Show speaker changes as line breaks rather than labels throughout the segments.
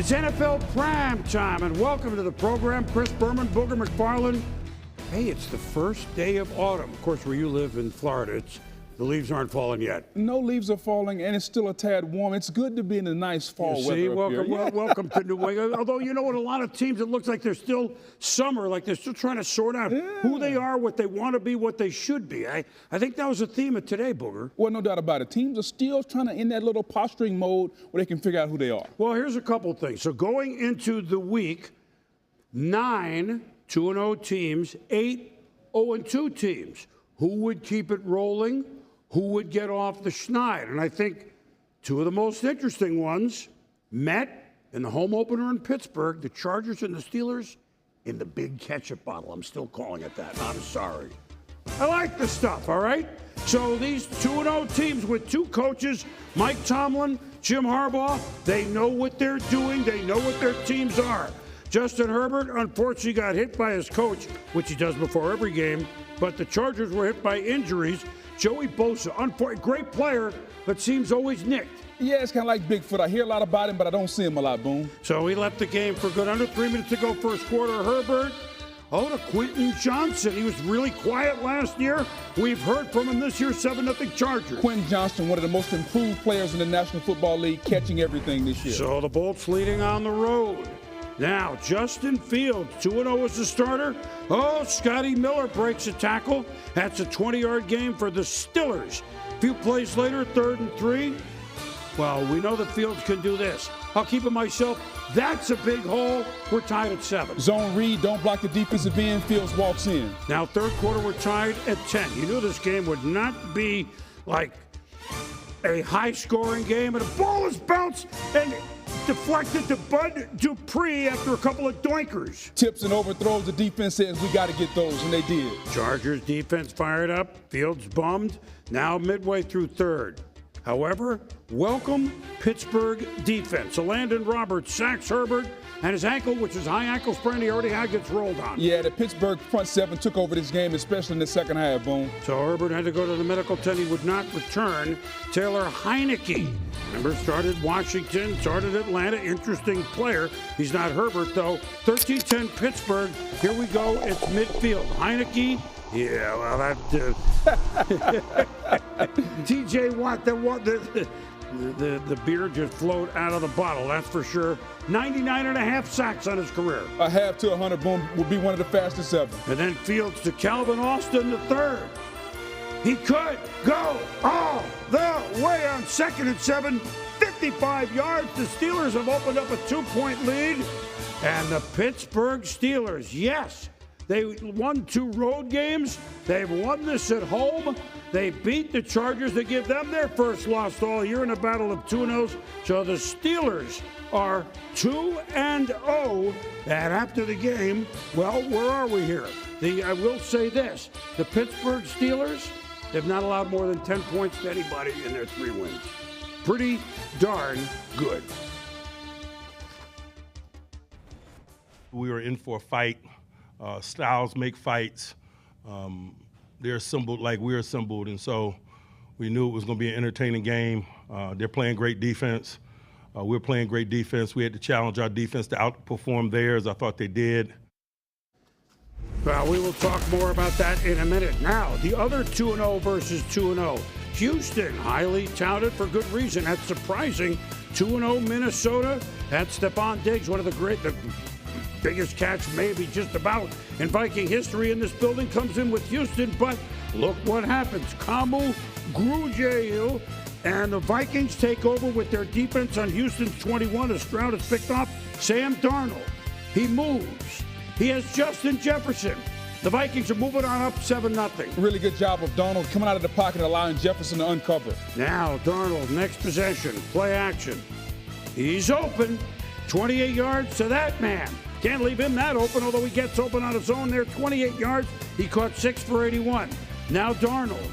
It's NFL Prime Time, and welcome to the program. Chris Berman, Booger McFarland. Hey, it's the first day of autumn. Of course, where you live in Florida, the leaves aren't falling yet.
No leaves are falling, and it's still a tad warm. It's good to be in the nice fall weather up here.
Welcome to New England. Although, you know what, a lot of teams, it looks like they're still summer, like they're still trying to sort out who they are, what they want to be, what they should be. I think that was the theme of today, Booger.
Well, no doubt about it. Teams are still trying to in that little posturing mode where they can figure out who they are.
Well, here's a couple things. So going into the week, 9 2-0 teams, 8 0-2 teams. Who would keep it rolling? Who would get off the schneid? And I think two of the most interesting ones met in the home opener in Pittsburgh, the Chargers and the Steelers, in the big ketchup bottle. I'm still calling it that. I'm sorry. I like the stuff, all right? So these 2-0 teams with two coaches, Mike Tomlin, Jim Harbaugh, they know what they're doing. They know what their teams are. Justin Herbert, unfortunately, got hit by his coach, which he does before every game, but the Chargers were hit by injuries. Joey Bosa, great player, but seems always nicked.
Yeah, it's kind of like Bigfoot. I hear a lot about him, but I don't see him a lot, Boone.
So he left the game for good. Under 3 minutes to go, first quarter. Herbert, to Quentin Johnson. He was really quiet last year. We've heard from him this year, 7-0 Chargers.
Quentin Johnson, one of the most improved players in the National Football League, catching everything this year.
So the Bolts leading on the road. Now, Justin Fields, 2-0 as the starter. Scotty Miller breaks a tackle. That's a 20-yard game for the Steelers. A few plays later, 3rd and 3. Well, we know that Fields can do this. I'll keep it myself. That's a big hole. We're tied at 7.
Zone read, don't block the defensive end. Fields walks in.
Now, third quarter, we're tied at 10. You knew this game would not be like a high-scoring game, and the ball is bounced and deflected to Bud Dupree after a couple of doinkers.
Tips and overthrows. The defense says we got to get those, and they did.
Chargers defense fired up. Fields bummed. Now midway through third. However, welcome Pittsburgh defense. So Landon Roberts sacks Herbert, and his ankle, which is high ankle sprain he already had, gets rolled on.
Yeah, the Pittsburgh front seven took over this game, especially in the second half, Boone.
So Herbert had to go to the medical tent. He would not return. Taylor Heineke, remember, started Washington, started Atlanta. Interesting player. He's not Herbert, though. 13-10 Pittsburgh. Here we go. It's midfield. Heineke. Yeah, well, that TJ Watt, the beer just flowed out of the bottle, that's for sure. 99.5 sacks on his career.
A half to 100, Boone, will be one of the fastest ever.
And then Fields to Calvin Austin, the third. He could go all the way on 2nd and 7, 55 yards. The Steelers have opened up a 2-point lead. And the Pittsburgh Steelers, yes, they won 2 road games. They've won this at home. They beat the Chargers. They give them their first loss all year in a battle of 2-0s. So the Steelers are 2-0. And after the game, well, where are we here? I will say this. The Pittsburgh Steelers, they've not allowed more than 10 points to anybody in their 3 wins. Pretty darn good.
We were in for a fight. Styles make fights. They're assembled like we're assembled, and so we knew it was going to be an entertaining game. They're playing great defense. We're playing great defense. We had to challenge our defense to outperform theirs. I thought they did.
Well, we will talk more about that in a minute. Now, the other 2-0 versus 2-0. Houston, highly touted for good reason. That's surprising. 2-0 Minnesota. That's Stephon Diggs, one of the biggest catch maybe just about in Viking history in this building, comes in with Houston, but look what happens. Kamu Grugier, and the Vikings take over with their defense on Houston's 21 as Stroud is picked off. Sam Darnold, he moves. He has Justin Jefferson. The Vikings are moving on up 7-0.
Really good job of Darnold coming out of the pocket and allowing Jefferson to uncover.
Now Darnold, next possession, play action. He's open, 28 yards to that man. Can't leave him that open, although he gets open on his own there. 28 yards. He caught 6 for 81. Now Darnold.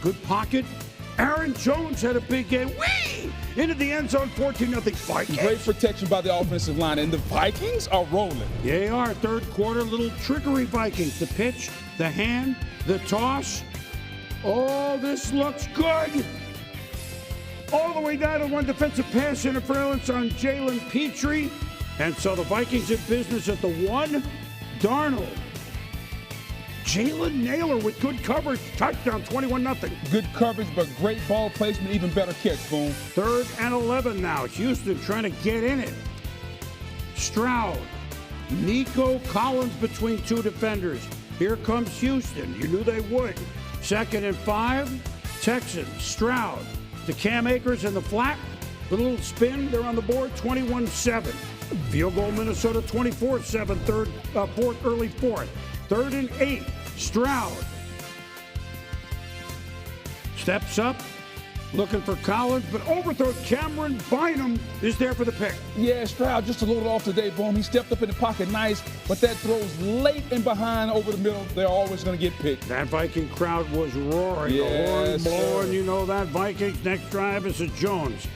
Good pocket. Aaron Jones had a big game. Whee! Into the end zone, 14-0 Vikings.
Great protection by the offensive line, and the Vikings are rolling.
Yeah, they are. Third quarter, little trickery Vikings. The pitch, the hand, the toss. Oh, this looks good. all the way down to one defensive pass interference on Jalen Petrie. And so the Vikings in business at the 1. Darnold. Jalen Naylor with good coverage. Touchdown, 21-0.
Good coverage, but great ball placement, even better catch, Boom.
3rd and 11 now. Houston trying to get in it. Stroud. Nico Collins between 2 defenders. Here comes Houston. You knew they would. 2nd and 5. Texans. Stroud to Cam Akers in the flat. The little spin. They're on the board. 21-7. Field goal Minnesota 24-7. 4th, early 4th. 3rd and 8. Stroud steps up, looking for Collins, but overthrows. Cameron Bynum is there for the pick.
Yeah, Stroud just a little off today, Boom. He stepped up in the pocket nice, but that throw's late and behind over the middle. They're always going to get picked.
That Viking crowd was roaring.
Yes,
The horn blowing.
sir.
You know that. Vikings next drive is a Jones.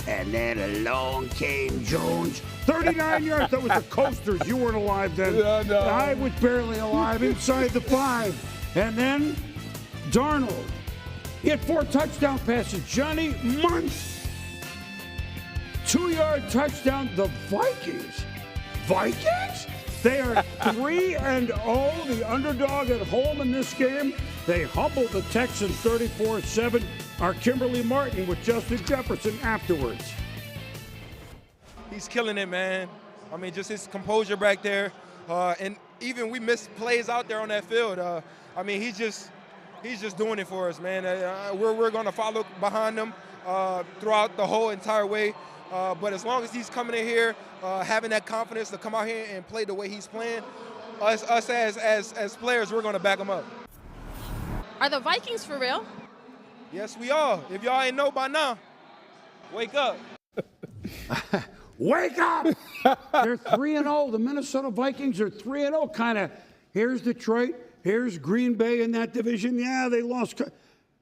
And then along came Jones. 39 yards. That was the Coasters. You weren't alive then.
Yeah, no.
I was barely alive inside the 5. And then Darnold. He had 4 touchdown passes. Johnny Muntz. 2-yard touchdown. The Vikings. Vikings? They are 3-0. The underdog at home in this game. They humbled the Texans 34-7. Our Kimberly Martin with Justin Jefferson afterwards.
He's killing it, man. I mean, just his composure back there. And even we missed plays out there on that field. I mean, he's just doing it for us, man. We're going to follow behind him throughout the whole entire way. But as long as he's coming in here, having that confidence to come out here and play the way he's playing, us as players, we're going to back him up.
Are the Vikings for real?
Yes, we are. If y'all ain't know by now, wake up.
Wake up! They're 3-0. The Minnesota Vikings are 3-0. Kind of, here's Detroit, here's Green Bay in that division. Yeah, they lost.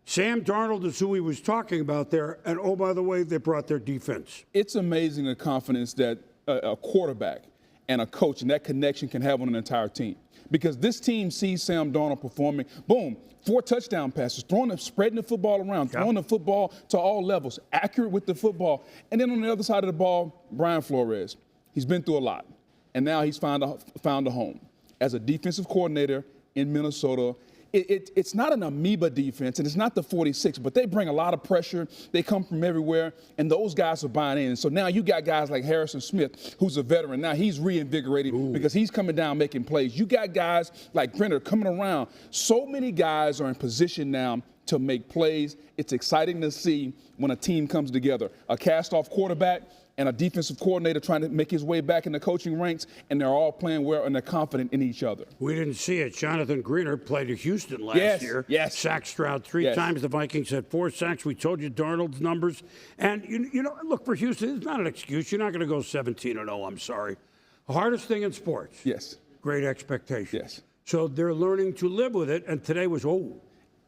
Sam Darnold is who he was talking about there. And oh, by the way, they brought their defense.
It's amazing the confidence that a quarterback and a coach and that connection can have on an entire team. Because this team sees Sam Darnold performing. Boom, 4 touchdown passes, spreading the football around, throwing the football to all levels, accurate with the football. And then on the other side of the ball, Brian Flores. He's been through a lot, and now he's found a home as a defensive coordinator in Minnesota. It's not an amoeba defense, and it's not the 46, but they bring a lot of pressure. They come from everywhere, and those guys are buying in. And so now you got guys like Harrison Smith, who's a veteran. Now he's reinvigorated because he's coming down making plays. You got guys like Brenner coming around. So many guys are in position now to make plays. It's exciting to see when a team comes together. A cast-off quarterback and a defensive coordinator trying to make his way back in the coaching ranks, and they're all playing well and they're confident in each other.
We didn't see it. Jonathan Greener played at Houston last year.
Yes.
Sacked Stroud 3 times. The Vikings had 4 sacks. We told you Darnold's numbers. And, you know, look, for Houston, it's not an excuse. You're not going to go 17-0, I'm sorry. The hardest thing in sports.
Yes.
Great expectations.
Yes.
So they're learning to live with it. And today was,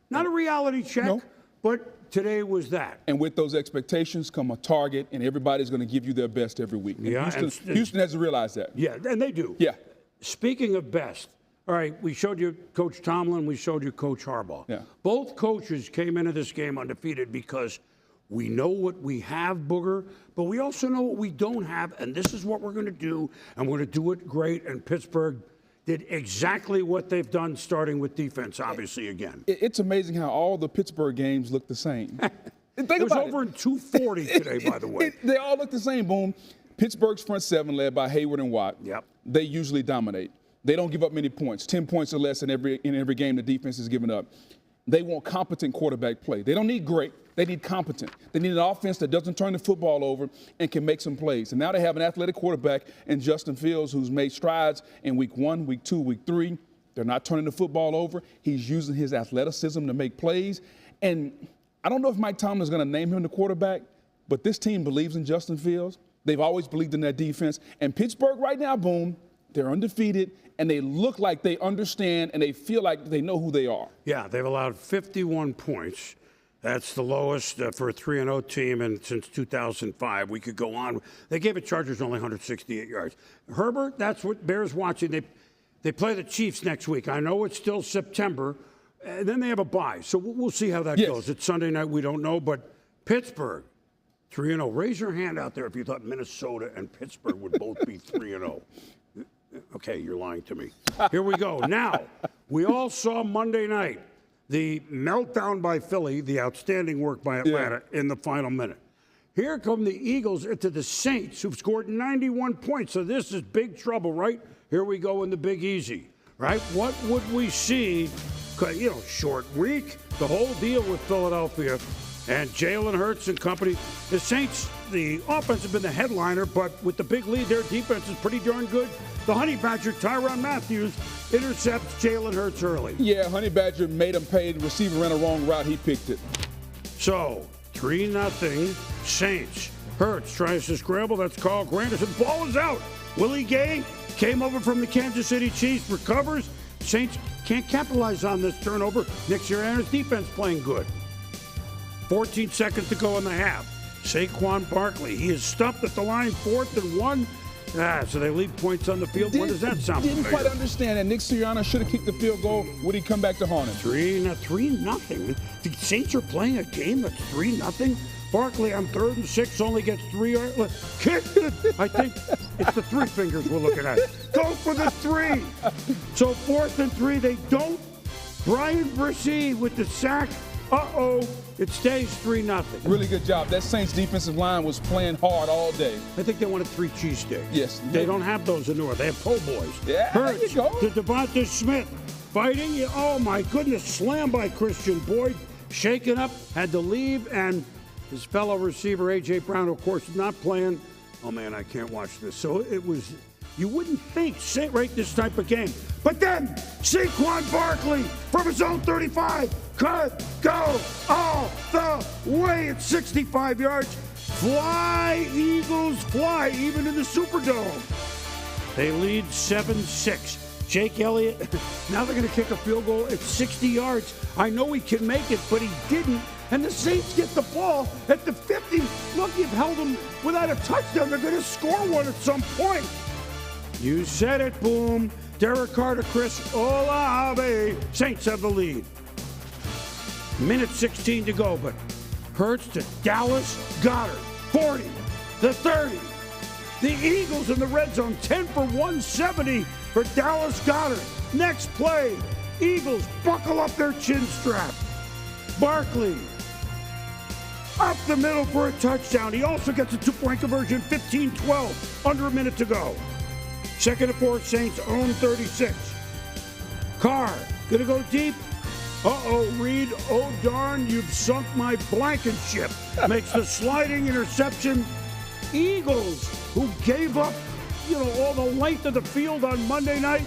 not a reality check, but today was that.
And with those expectations come a target, and everybody's going to give you their best every week. And
Yeah,
Houston has to realize that.
Yeah, and they do.
Yeah.
Speaking of best, all right, we showed you Coach Tomlin, we showed you Coach Harbaugh.
Yeah.
Both coaches came into this game undefeated because we know what we have, Booger, but we also know what we don't have, and this is what we're going to do, and we're going to do it great. And Pittsburgh did exactly what they've done, starting with defense, obviously, again.
It's amazing how all the Pittsburgh games look the same. Think
It was
about
over in 240 today, by the way.
They all look the same, Boom. Pittsburgh's front 7, led by Hayward and Watt,
Yep.
they usually dominate. They don't give up many points, 10 points or less in every game the defense is giving up. They want competent quarterback play. They don't need great. They need competent. They need an offense that doesn't turn the football over and can make some plays. And now they have an athletic quarterback in Justin Fields who's made strides in week 1, week 2, week 3. They're not turning the football over. He's using his athleticism to make plays. And I don't know if Mike Tomlin is going to name him the quarterback, but this team believes in Justin Fields. They've always believed in that defense. And Pittsburgh right now, Boom, they're undefeated, and they look like they understand and they feel like they know who they are.
Yeah, they've allowed 51 points. That's the lowest for a 3-0 team since 2005. We could go on. They gave the Chargers only 168 yards. Herbert, that's what bears watching. They play the Chiefs next week. I know it's still September. And then they have a bye. So we'll see how that goes. It's Sunday night. We don't know. But Pittsburgh, 3-0. Raise your hand out there if you thought Minnesota and Pittsburgh would both be 3-0. Okay, you're lying to me. Here we go. Now, we all saw Monday night the meltdown by Philly, the outstanding work by Atlanta in the final minute. Here come the Eagles into the Saints, who've scored 91 points. So this is big trouble, right? Here we go in the Big Easy, right? What would we see? You know, short week, the whole deal with Philadelphia and Jalen Hurts and company. The Saints, the offense has been the headliner, but with the big lead, their defense is pretty darn good. The Honey Badger, Tyrann Mathieu, intercepts Jalen Hurts early.
Yeah, Honey Badger made him pay. The receiver ran a wrong route. He picked it.
So, 3-0 Saints. Hurts tries to scramble. That's Carl Granderson. Ball is out. Willie Gay came over from the Kansas City Chiefs, recovers. Saints can't capitalize on this turnover. Nick Sirianni's defense playing good. 14 seconds to go in the half. Saquon Barkley. He is stuffed at the line, 4th and 1. So they leave points on the field. What does that sound
Didn't
familiar?
quite understand that. Nick Sirianni should have kicked the field goal. Would he come back to haunt him?
3-0. The Saints are playing a game that's 3-0. Barkley on 3rd and 6 only gets 3 yards left. Kick it! I think it's the 3 fingers we're looking at. Go for the 3. So 4th and 3, they don't. Brian Bresee with the sack. It stays 3-0.
Really good job. That Saints defensive line was playing hard all day.
I think they wanted 3 cheesesteaks.
Yes.
They don't have those in North. They have po' boys.
Yeah, there you
Hurts
go.
to Devonta Smith. Fighting. Oh, my goodness. Slam by Christian Boyd. Shaken up. Had to leave. And his fellow receiver, A.J. Brown, of course, not playing. Oh, man, I can't watch this. So it was, you wouldn't think, right, this type of game. But then, Saquon Barkley from his own 35 could go all the way at 65 yards. Fly, Eagles, fly, even in the Superdome. They lead 7-6. Jake Elliott, now they're going to kick a field goal at 60 yards. I know he can make it, but he didn't. And the Saints get the ball at the 50. Look, you've held them without a touchdown. They're going to score one at some point. You said it, boom. Derek Carr to Chris Olave. Saints have the lead. Minute 16 to go, but Hurts to Dallas Goedert. 40, the 30. The Eagles in the red zone, 10 for 170 for Dallas Goedert. Next play, Eagles buckle up their chin strap. Barkley up the middle for a touchdown. He also gets a 2-point conversion, 15-12, under a minute to go. 2nd and 4, Saints own 36. Carr, gonna go deep. Reed, oh darn, you've sunk my blanket ship. Makes the sliding interception. Eagles, who gave up, all the length of the field on Monday night,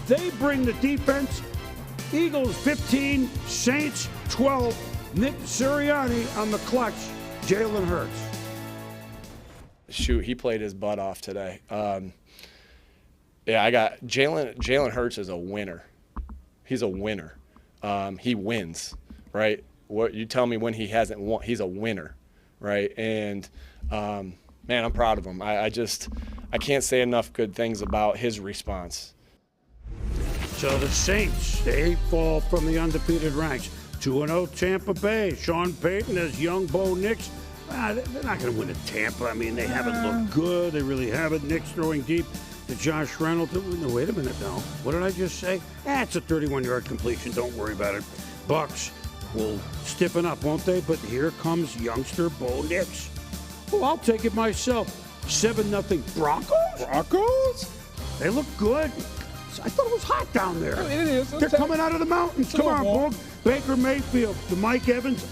they bring the defense. Eagles 15, Saints 12. Nick Sirianni on the clutch. Jalen Hurts.
Shoot, he played his butt off today. I got Jalen Hurts is a winner. He's a winner. He wins, right? What you tell me when he hasn't won, he's a winner, right? And man, I'm proud of him. I can't say enough good things about his response.
So the Saints, they fall from the undefeated ranks. 2-0 Tampa Bay. Sean Payton as young Bo Nix. They're not going to win at Tampa. I mean, they haven't looked good. They really haven't. Nix throwing deep to Josh Reynolds. No, wait a minute now. What did I just say? It's a 31-yard completion. Don't worry about it. Bucks will stiffen up, won't they? But here comes youngster Bo Nix. Oh, I'll take it myself. 7-0 Broncos?
Broncos?
They look good. I thought it was hot down there.
It is.
They're coming out of the mountains. Come on, Boog. Baker Mayfield to Mike Evans.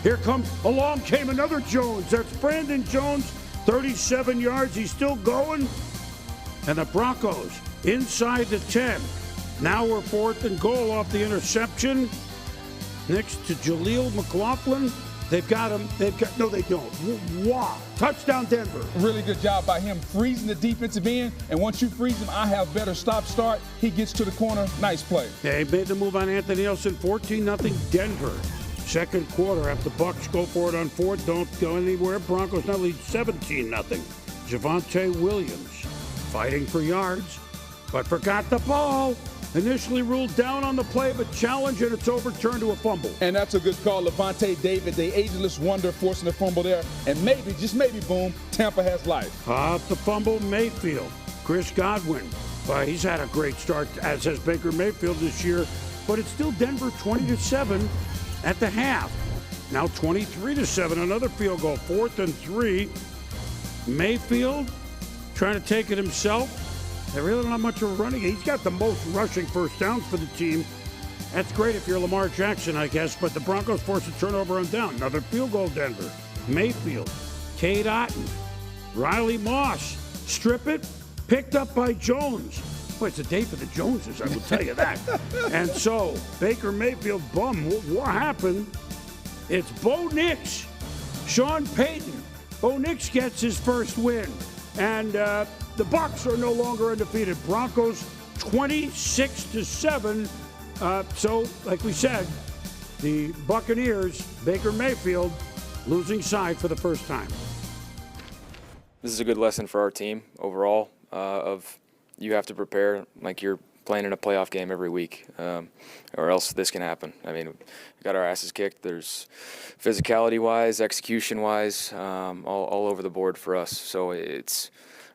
Here comes, along came another Jones. That's Brandon Jones, 37 yards. He's still going. And the Broncos inside the 10. Now we're 4th and goal off the interception. Next to Jaleel McLaughlin. They've got him. No, they don't. Wow. Touchdown, Denver.
Really good job by him freezing the defensive end. And once you freeze him, I have better stop-start. He gets to the corner. Nice play.
They made the move on Anthony Nelson. 14-0 Denver. Second quarter, after Bucks go for it on 4th, don't go anywhere. Broncos now lead 17-0. Javonte Williams fighting for yards, but forgot the ball. initially ruled down on the play, but challenged, and it's overturned to a fumble.
And that's a good call. Levante David, the ageless wonder, forcing a fumble there. And maybe, just maybe, boom, Tampa has life.
Off the fumble, Mayfield. Chris Godwin. He's had a great start, as has Baker Mayfield this year. But it's still Denver 20-7 at the half. Now 23-7, another field goal. 4th and 3. Mayfield trying to take it himself. They really don't have much of a running. He's got the most rushing first downs for the team. That's great if you're Lamar Jackson, I guess. But the Broncos force a turnover on down. Another field goal, Denver. Mayfield, Cade Otton, Riley Moss. Strip it, picked up by Jones. Boy, it's a day for the Joneses, I will tell you that. And so, Baker Mayfield, what happened? It's Bo Nix, Sean Payton. Bo Nix gets his first win. And the Bucs are no longer undefeated. Broncos 26-7. So, like we said, the Buccaneers, Baker Mayfield, losing side for the first time.
This is a good lesson for our team overall of you have to prepare like you're playing in a playoff game every week, or else this can happen. I mean, we got our asses kicked. There's physicality-wise, execution-wise, all over the board for us. So it's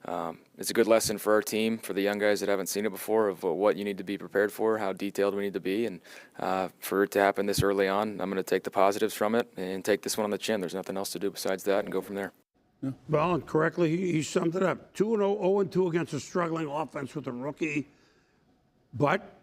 a good lesson for our team, for the young guys that haven't seen it before, of what you need to be prepared for, how detailed we need to be, and for it to happen this early on, I'm going to take the positives from it and take this one on the chin. There's nothing else to do besides that and go from there.
Well, and correctly, he summed it up. 2-0, 0-2 against a struggling offense with a rookie. But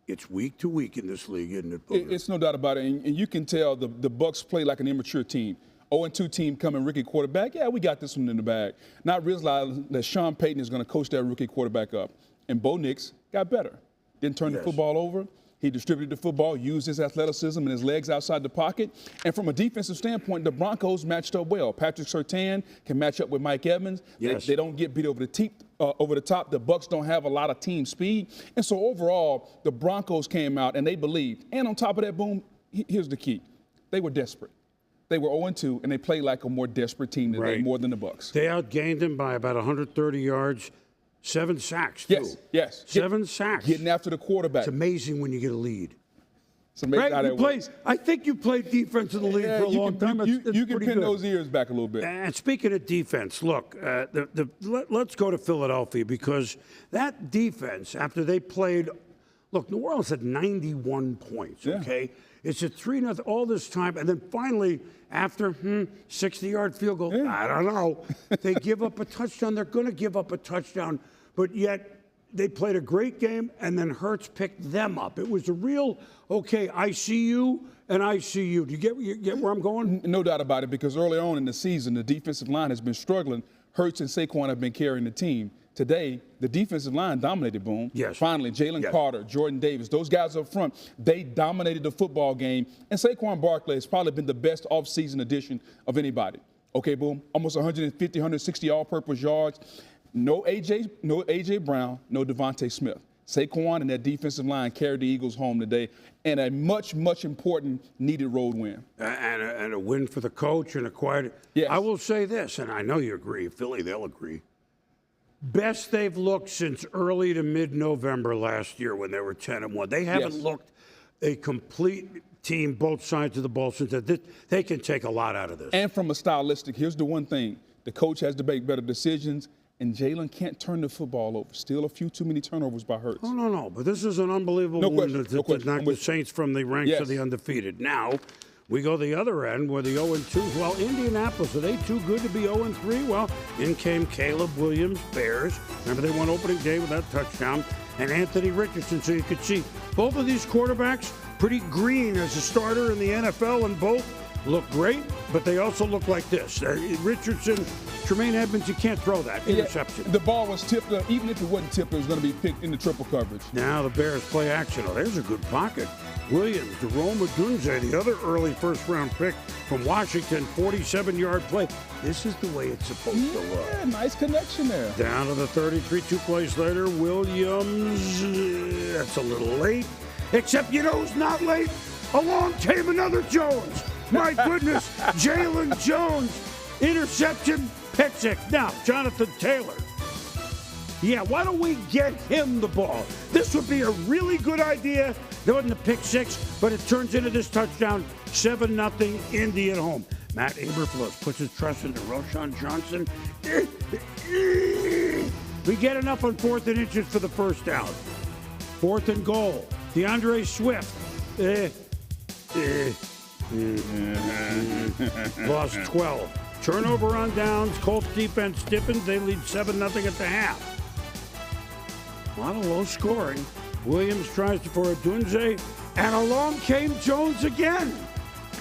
it's week to week in this league, isn't it, Booger?
It's no doubt about it. And you can tell the Bucs play like an immature team. 0-2 team coming, rookie quarterback. Yeah, we got this one in the bag. Not realizing that Sean Payton is going to coach that rookie quarterback up. And Bo Nix got better. Didn't turn the football over. He distributed the football, used his athleticism and his legs outside the pocket. And from a defensive standpoint, the Broncos matched up well. Patrick Surtain can match up with Mike Evans.
Yes.
They don't get beat over the top. The Bucs don't have a lot of team speed. And so overall, the Broncos came out and they believed. And on top of that, boom, here's the key. They were desperate. They were 0-2, and they played like a more desperate team today, more than the Bucs.
They outgained them by about 130 yards. 7 sacks, too.
Yes.
7 sacks.
Getting after the quarterback.
It's amazing when you get a lead.
It's amazing how that works.
I think you played defense in the league for a long time.
You can pin those ears back a little bit.
And speaking of defense, look, let's go to Philadelphia, because that defense, after they played, look, New Orleans had 91 points, okay? It's a 3-0 all this time, and then finally, after 60-yard field goal, I don't know, they give up a touchdown. They're going to give up a touchdown, but yet they played a great game, and then Hurts picked them up. It was a real, okay, I see you, and I see you. Do you get where I'm going?
No doubt about it, because early on in the season, the defensive line has been struggling. Hurts and Saquon have been carrying the team. Today, the defensive line dominated, Boom.
Yes.
Finally, Jalen Carter, Jordan Davis, those guys up front, they dominated the football game. And Saquon Barkley has probably been the best offseason addition of anybody. Okay, Boom, almost 150, 160 all-purpose yards. No A.J. Brown, no Devontae Smith. Saquon and that defensive line carried the Eagles home today, and a much, much important needed road win.
And a win for the coach and a quiet.
Yes.
I will say this, and I know you agree, Philly, they'll agree. Best they've looked since early to mid-November last year when they were 10-1. They haven't looked a complete team, both sides of the ball, since that. They can take a lot out of this.
And from a stylistic, here's the one thing. The coach has to make better decisions, and Jalen can't turn the football over. Still a few too many turnovers by Hurts.
Oh, no. But this is an unbelievable win to knock the Saints from the ranks of the undefeated. Now, we go the other end where the 0-2. Well, Indianapolis, are they too good to be 0-3? Well, in came Caleb Williams, Bears. Remember, they won opening day with that touchdown. And Anthony Richardson, so you could see both of these quarterbacks pretty green as a starter in the NFL, and both look great, but they also look like this. Richardson, Tremaine Edmonds, you can't throw that. Interception.
The ball was tipped. Even if it wasn't tipped, it was going to be picked in the triple coverage.
Now the Bears play action. Oh, there's a good pocket. Williams, Jerome Odunze, the other early first-round pick from Washington, 47-yard play. This is the way it's supposed to look.
Yeah, nice connection there.
Down to the 33, 2 plays later. Williams, that's a little late. Except you know who's not late? Along came another Jones. My goodness, Jalen Jones. Interception, pick six. Now, Jonathan Taylor. Yeah, why don't we get him the ball? This would be a really good idea. There wasn't a pick six, but it turns into this touchdown, 7-0 Indy at home. Matt Eberflus puts his trust into Roshan Johnson. We get enough on 4th and inches for the first down. 4th and goal. DeAndre Swift. Lost 12. Turnover on downs. Colts defense stiffens. They lead 7-0 at the half. A lot of low scoring. Williams tries for a Dunze, and along came Jones again.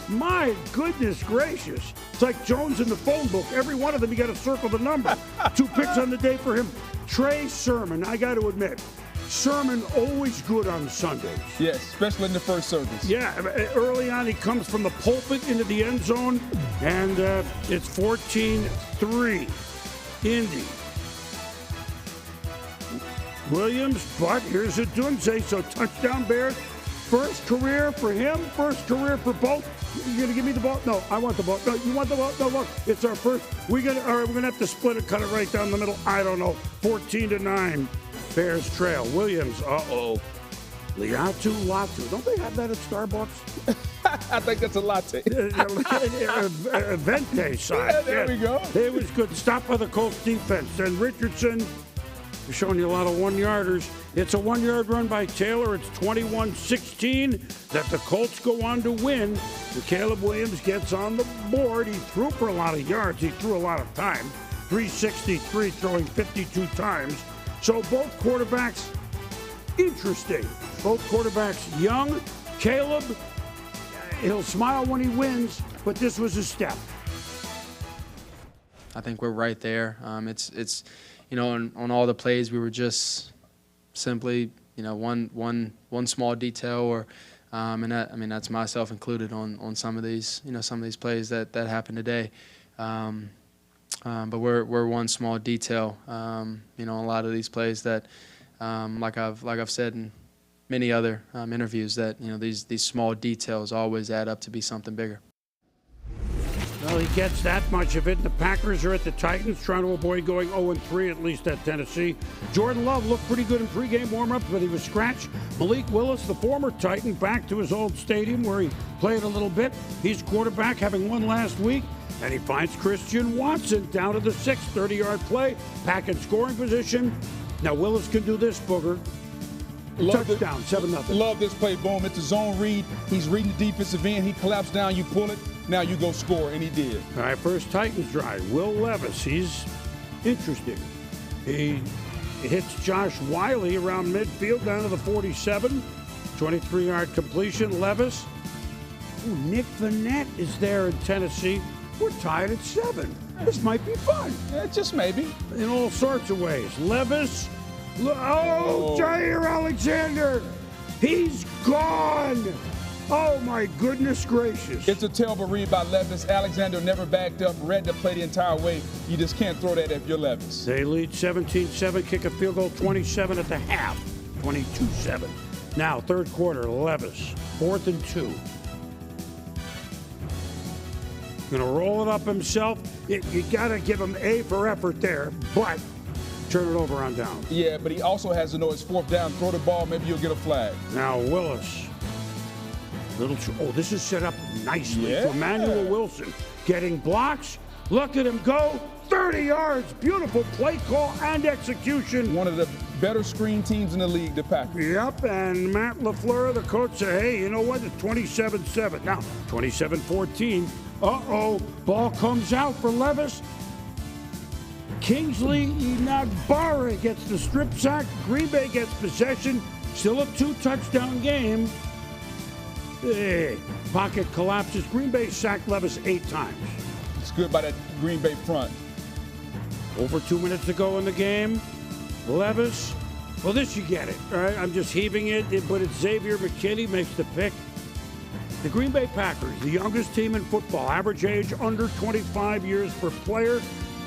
My goodness gracious. It's like Jones in the phone book. Every one of them, you got to circle the number. 2 picks on the day for him. Trey Sermon, I got to admit, Sermon always good on Sundays.
Yes, especially in the first service.
Yeah, early on he comes from the pulpit into the end zone, and it's 14-3. Indy. Williams, but here's a Dunze, so touchdown Bears. First career for him, first career for both. You're gonna give me the ball? No, I want the ball. No, you want the ball? No, look, it's our first. We're gonna have to split it, cut it right down the middle. I don't know. 14-9. Bears trail. Williams, Liatu Latu. Don't they have that at Starbucks?
I think that's a latte.
Vente side.
Yeah, there we go.
It was good. Stop by the Colts defense. And Richardson, we're showing you a lot of 1-yarders. It's a 1-yard run by Taylor. It's 21-16 that the Colts go on to win. And Caleb Williams gets on the board. He threw for a lot of yards. He threw a lot of time. 363, throwing 52 times. So both quarterbacks, interesting. Both quarterbacks young. Caleb, he'll smile when he wins, but this was a step.
I think we're right there. It's on all the plays we were just simply one small detail, or and that's myself included on some of these plays that happened today. But we're one small detail, a lot of these plays that, like I've said in many other interviews, that these small details always add up to be something bigger.
Well, he gets that much of it. The Packers are at the Titans, trying to avoid going 0-3 at least at Tennessee. Jordan Love looked pretty good in pregame warm-ups, but he was scratched. Malik Willis, the former Titan, back to his old stadium where he played a little bit. He's quarterback, having won last week. And he finds Christian Watson down to the 6th, 30-yard play, back in scoring position. Now Willis can do this, Booger. Touchdown, 7-0.
Love this play, boom. It's a zone read. He's reading the defensive end. He collapsed down. You pull it. Now you go score, and he did.
All right, first Titans drive. Will Levis, he's interesting. He hits Josh Wiley around midfield down to the 47. 23-yard completion. Levis. Ooh, Nick Vannett is there in Tennessee. We're tied at 7. This might be fun.
Yeah, just maybe.
In all sorts of ways. Levis. Jair Alexander. He's gone. Oh, my goodness gracious.
It's a terrible read by Levis. Alexander never backed up, read the play the entire way. You just can't throw that if you're Levis.
They lead 17-7, kick a field goal 27 at the half. 22-7. Now, third quarter, Levis. 4th and 2. Going to roll it up himself. You got to give him A for effort there, but turn it over on down.
Yeah, but he also has to know it's 4th down. Throw the ball, maybe you'll get a flag.
Now Willis. This is set up nicely for Emmanuel Wilson. Getting blocks. Look at him go. 30 yards. Beautiful play call and execution.
One of the better screen teams in the league, the Packers.
Yep, and Matt LaFleur, the coach, said, hey, you know what? It's 27-7. Now, 27-14. Ball comes out for Levis. Kingsley Enagbare gets the strip sack. Green Bay gets possession. Still a 2-touchdown game. Pocket collapses. Green Bay sacked Levis 8 times.
It's good by that Green Bay front.
Over 2 minutes to go in the game. Levis. Well, this you get it. All right, I'm just heaving it, but it's Xavier McKinney makes the pick. The Green Bay Packers, the youngest team in football, average age under 25 years per player,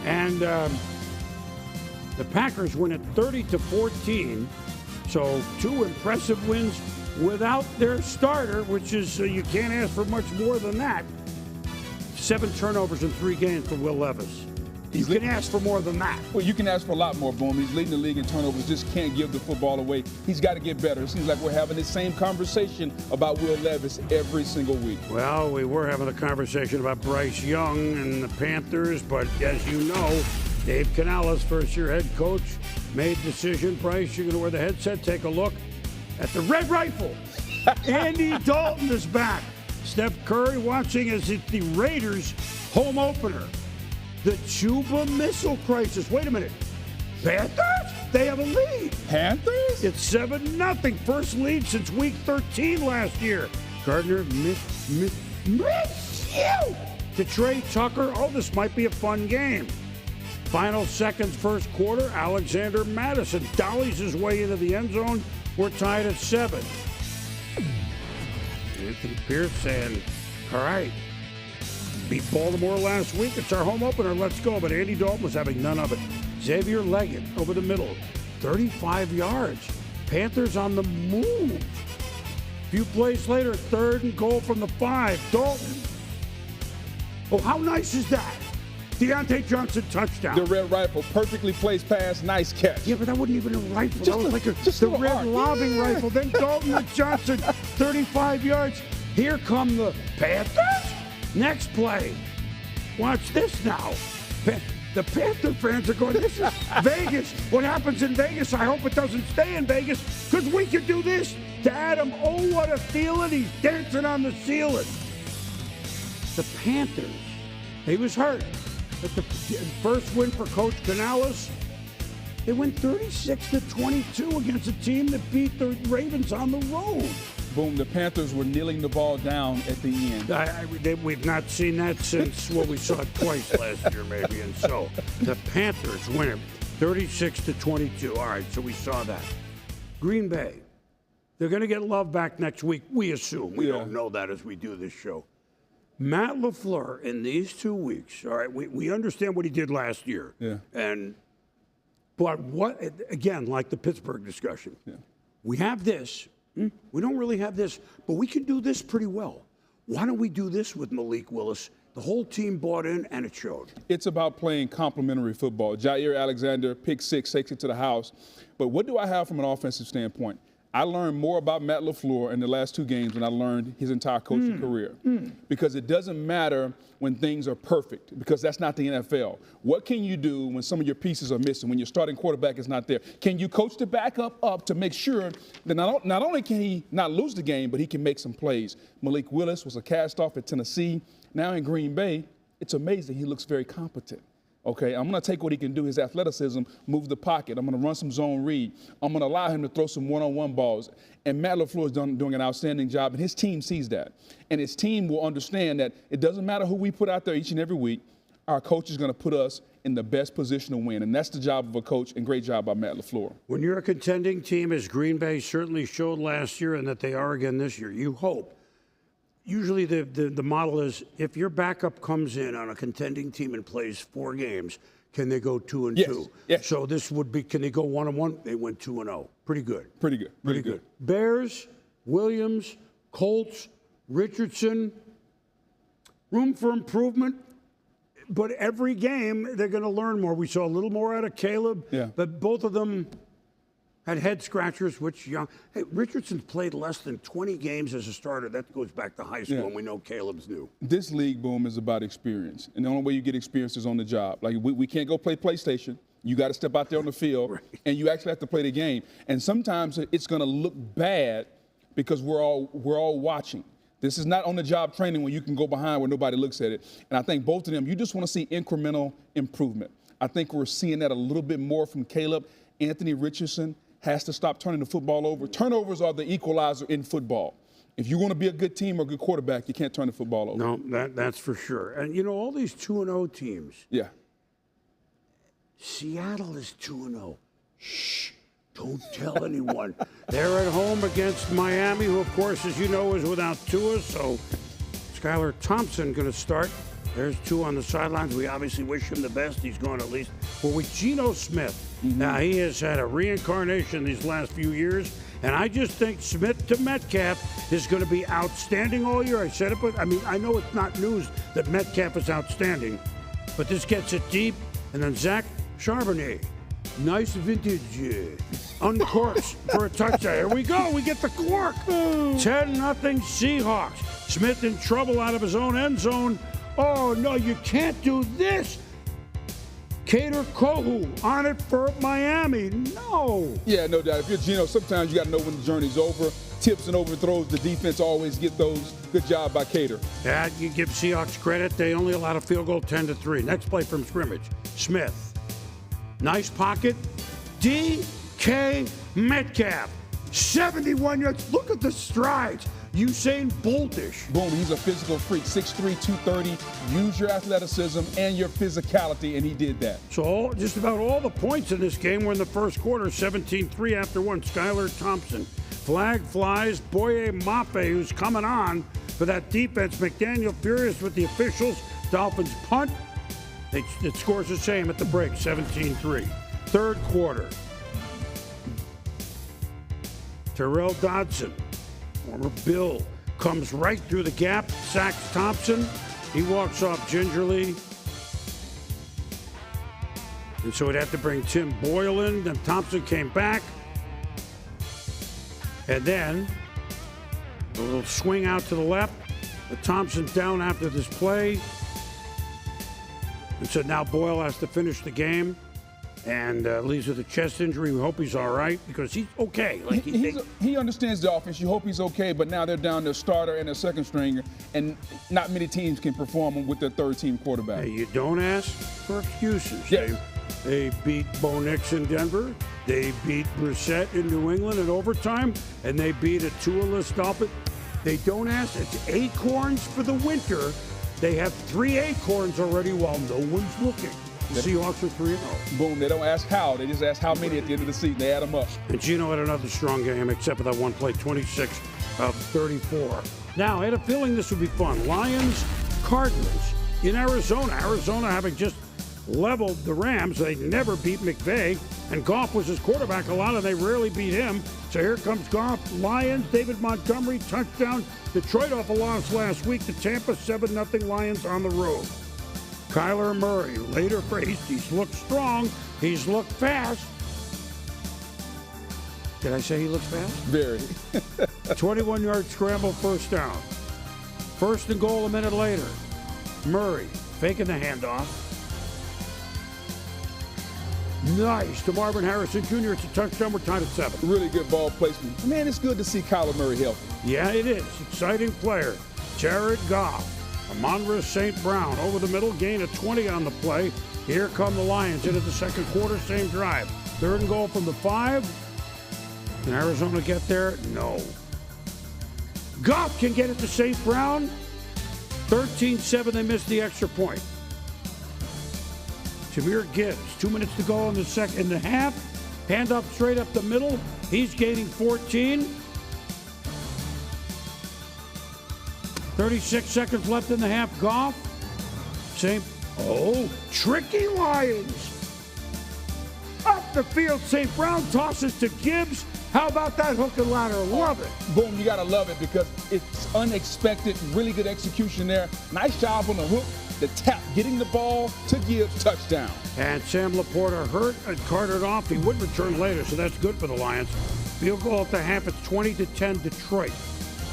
and the Packers win at 30-14. So 2 impressive wins without their starter, which is you can't ask for much more than that. 7 turnovers in 3 games for Will Levis. You can ask for more than that.
Well, you can ask for a lot more, Boom. He's leading the league in turnovers, just can't give the football away. He's got to get better. It seems like we're having this same conversation about Will Levis every single week.
Well, we were having a conversation about Bryce Young and the Panthers, but as you know, Dave Canales, first-year head coach, made decision. Bryce, you're going to wear the headset. Take a look at the red rifle. Andy Dalton is back. Steph Curry watching as it's the Raiders' home opener. The Chuba Missile Crisis. Wait a minute. Panthers? They have a lead.
Panthers?
It's 7-0. First lead since week 13 last year. Gardner miss you to Trey Tucker. Oh, this might be a fun game. Final seconds, first quarter. Alexander Madison dollies his way into the end zone. We're tied at 7. Anthony Pierce saying, all right, beat Baltimore last week. It's our home opener. Let's go. But Andy Dalton was having none of it. Xavier Leggett over the middle, 35 yards. Panthers on the move. A few plays later, 3rd and goal from the 5. Dalton. Oh, how nice is that? Deontay Johnson touchdown.
The red rifle, perfectly placed pass, nice catch.
Yeah, but that wasn't even a rifle. That was like the red lobbing rifle. Then Dalton and Johnson, 35 yards. Here come the Panthers. Next play. Watch this now. The Panther fans are going, this is Vegas. What happens in Vegas, I hope it doesn't stay in Vegas, because we could do this to Adam. Oh, what a feeling. He's dancing on the ceiling. The Panthers, he was hurt. But the first win for Coach Canales, they win 36-22 against a team that beat the Ravens on the road.
Boom, the Panthers were kneeling the ball down at the end.
We've not seen that since we saw it twice last year, maybe. And so the Panthers win it 36-22. All right, so we saw that. Green Bay, they're going to get Love back next week, we assume. We don't know that as we do this show. Matt LaFleur in these 2 weeks, all right, we understand what he did last year.
Yeah.
But what, again, like the Pittsburgh discussion, we have this. We don't really have this, but we can do this pretty well. Why don't we do this with Malik Willis? The whole team bought in, and it showed.
It's about playing complementary football. Jair Alexander, pick 6, takes it to the house. But what do I have from an offensive standpoint? I learned more about Matt LaFleur in the last 2 games than I learned his entire coaching career. Because it doesn't matter when things are perfect, because that's not the NFL. What can you do when some of your pieces are missing, when your starting quarterback is not there? Can you coach the backup up to make sure that not only can he not lose the game, but he can make some plays? Malik Willis was a cast-off at Tennessee. Now in Green Bay, it's amazing. He looks very competent. Okay, I'm going to take what he can do, his athleticism, move the pocket. I'm going to run some zone read. I'm going to allow him to throw some one-on-one balls. And Matt LaFleur is doing an outstanding job, and his team sees that. And his team will understand that it doesn't matter who we put out there each and every week. Our coach is going to put us in the best position to win, and that's the job of a coach, and great job by Matt LaFleur.
When you're a contending team, as Green Bay certainly showed last year and that they are again this year, you hope. Usually the model is if your backup comes in on a contending team and plays 4 games, can they go 2-2?
Yes.
So this would be, can they go 1-1? They went 2-0. Pretty good.
Pretty good.
Bears, Williams, Colts, Richardson, room for improvement. But every game, they're going to learn more. We saw a little more out of Caleb, but both of them had head scratchers, which young. Hey, Richardson's played less than 20 games as a starter. That goes back to high school, and we know Caleb's new.
This league, Boom, is about experience. And the only way you get experience is on the job. Like, we can't go play PlayStation. You got to step out there on the field, and you actually have to play the game. And sometimes it's going to look bad because we're all watching. This is not on-the-job training where you can go behind where nobody looks at it. And I think both of them, you just want to see incremental improvement. I think we're seeing that a little bit more from Caleb. Anthony Richardson has to stop turning the football over. Turnovers are the equalizer in football. If you want to be a good team or a good quarterback, you can't turn the football over.
No, that's for sure. And, you know, all these 2-0 teams.
Yeah.
Seattle is 2-0. Shh, don't tell anyone. They're at home against Miami, who, of course, as you know, is without Tua. So Skylar Thompson going to start. There's Tua on the sidelines. We obviously wish him the best. He's going at least. But with Geno Smith, now he has had a reincarnation these last few years. And I just think Smith to Metcalf is going to be outstanding all year. I said it, but I mean, I know it's not news that Metcalf is outstanding, but this gets it deep. And then Zach Charbonnet. Nice vintage. Uncorks for a touchdown. Here we go. We get the cork. 10-0 Seahawks. Smith in trouble out of his own end zone. Oh, no, you can't do this. Kader Kohu on it for Miami. No.
Yeah, no doubt. If you're Geno, sometimes you got to know when the journey's over. Tips and overthrows, the defense always get those. Good job by Kader.
Yeah, you give Seahawks credit. They only allowed a field goal 10-3. Next play from scrimmage. Smith. Nice pocket. DK Metcalf. 71 yards. Look at the strides. Usain Boltish.
Boom, he's a physical freak. 6'3", 230. Use your athleticism and your physicality, and he did that.
So just about all the points in this game were in the first quarter. 17-3 after one. Skylar Thompson. Flag flies. Boye Mafe, who's coming on for that defense. McDaniel furious with the officials. Dolphins punt. It scores the same at the break, 17-3. Third quarter. Terrell Dodson, former Bill, comes right through the gap, sacks Thompson. He walks off gingerly. And so we'd have to bring Tim Boyle in. Then Thompson came back. And then a little swing out to the left. But Thompson's down after this play. And so now Boyle has to finish the game. And leaves with a chest injury. We hope he's all right because he's okay. Like
he understands the offense. You hope he's okay, but now they're down to a starter and a second stringer, and not many teams can perform with their third-team quarterback.
Hey, you don't ask for excuses.
Yeah.
They beat Bo Nix in Denver. They beat Brissett in New England in overtime, and they beat a Tua-less Dolphin. They don't ask. It's acorns for the winter. They have 3 acorns already while no one's looking. The Seahawks are 3-0.
Boom, they don't ask how. They just ask how many at the end of the season. They add them up.
And Geno had another strong game, except for that one play, 26 of 34. Now, I had a feeling this would be fun. Lions, Cardinals in Arizona. Arizona having just leveled the Rams. They never beat McVay. And Goff was his quarterback a lot, and they rarely beat him. So here comes Goff. Lions, David Montgomery, touchdown. Detroit off a loss last week. The Tampa 7-0 Lions on the road. Kyler Murray, later faced, he's looked strong, he's looked fast. Did I say he looks fast?
Very.
21-yard scramble, first down. First and goal a minute later. Murray faking the handoff. Nice to Marvin Harrison Jr. It's a touchdown. We're tied at 7.
Really good ball placement. Man, it's good to see Kyler Murray healthy.
Yeah, it is. Exciting player. Jared Goff. Amon-Ra St. Brown over the middle, gain of 20 on the play. Here come the Lions into the second quarter, same drive. Third and goal from the 5. Can Arizona get there? No. Goff can get it to St. Brown. 13-7, they missed the extra point. Jahmyr Gibbs, 2 minutes to go in the half. Hand up straight up the middle. He's gaining 14. 36 seconds left in the half. Goff. Tricky Lions. Up the field, St. Brown tosses to Gibbs. How about that hook and ladder? Love it.
Boom, you got to love it because it's unexpected, really good execution there. Nice job on the hook, the tap, getting the ball to Gibbs, touchdown.
And Sam Laporta hurt and carted off. He would return later, so that's good for the Lions. Field goal at the half, it's 20-10 Detroit.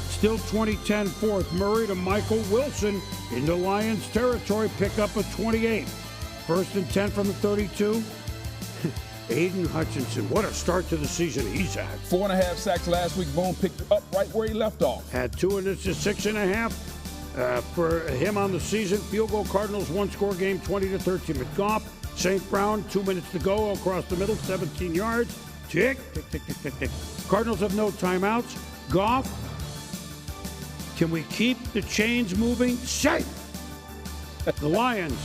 Still 20-10 fourth. Murray to Michael Wilson into Lions territory. Pick up a 28. First and 10 from the 32. Aiden Hutchinson, what a start to the season he's had.
4.5 sacks last week. Boom, picked up right where he left off.
Had 2 and it's just 6.5 for him on the season. Field goal Cardinals, 1-score game, 20-13 with Goff. St. Brown, 2 minutes to go across the middle, 17 yards. Tick, tick, tick, tick, tick, tick. Cardinals have no timeouts. Goff. Can we keep the chains moving? Safe. The Lions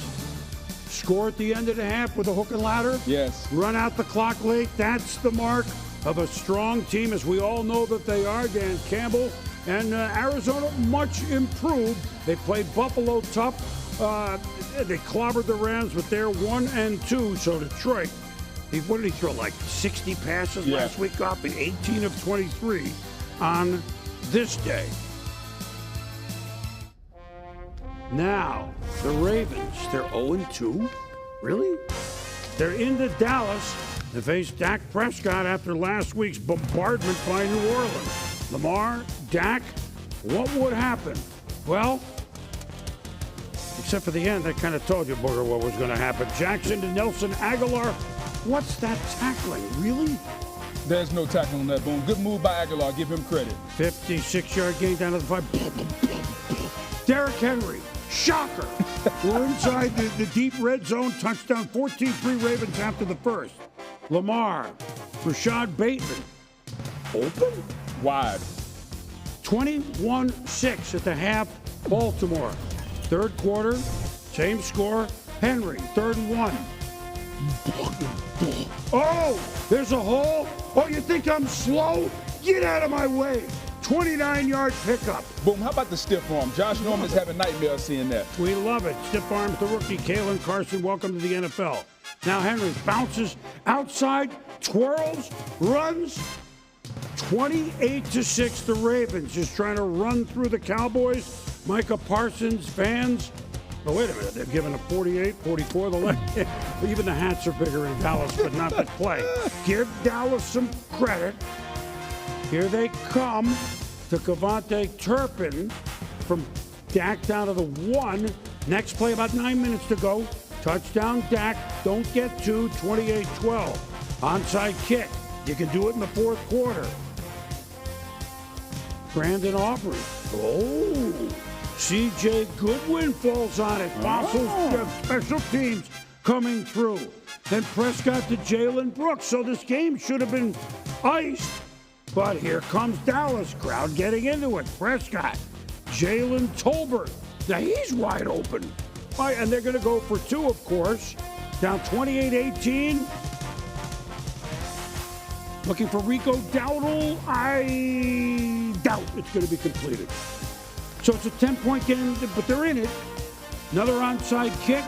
score at the end of the half with a hook and ladder.
Yes.
Run out the clock late. That's the mark of a strong team, as we all know that they are. Dan Campbell and Arizona much improved. They played Buffalo tough. They clobbered the Rams, but they're 1-2. So Detroit, what did he throw? Like 60 passes last week, off 18 of 23 on this day. Now, the Ravens, they're 0-2? Really? They're into Dallas. They face Dak Prescott after last week's bombardment by New Orleans. Lamar, Dak, what would happen? Well, except for the end, I kind of told you, Booger, what was going to happen. Jackson to Nelson Aguilar. What's that tackling? Really?
There's no tackling on that, Boom. Good move by Aguilar. Give him credit.
56-yard gain down to the 5. Derrick Henry. Shocker. We're inside the deep red zone. Touchdown. 14-3 Ravens after the first. Lamar. Rashad Bateman. Open?
Wide.
21-6 at the half. Baltimore. Third quarter. Same score. Henry. 3rd and 1. Oh, there's a hole. Oh, you think I'm slow? Get out of my way. 29-yard pickup.
Boom, how about the stiff arm? Josh Norman is having nightmares seeing that.
We love it. Stiff arms the rookie, Kalen Carson. Welcome to the NFL. Now Henry bounces outside, twirls, runs. 28-6, the Ravens just trying to run through the Cowboys. Micah Parsons fans. Oh, wait a minute. They're giving a 48, 44. Even the hats are bigger in Dallas, but not the play. Give Dallas some credit. Here they come to Kevontae Turpin from Dak down to the 1. Next play, about 9 minutes to go. Touchdown, Dak. Don't get to 28-12. Onside kick. You can do it in the fourth quarter. Brandon Aubrey. Oh. C.J. Goodwin falls on it. Fossils special teams coming through. Then Prescott to Jalen Brooks. So this game should have been iced. But here comes Dallas. Crowd getting into it. Prescott. Jalen Tolbert. Now he's wide open. And they're going to go for 2, of course. Down 28-18. Looking for Rico Dowdle. I doubt it's going to be completed. So it's a 10-point game, but they're in it. Another onside kick.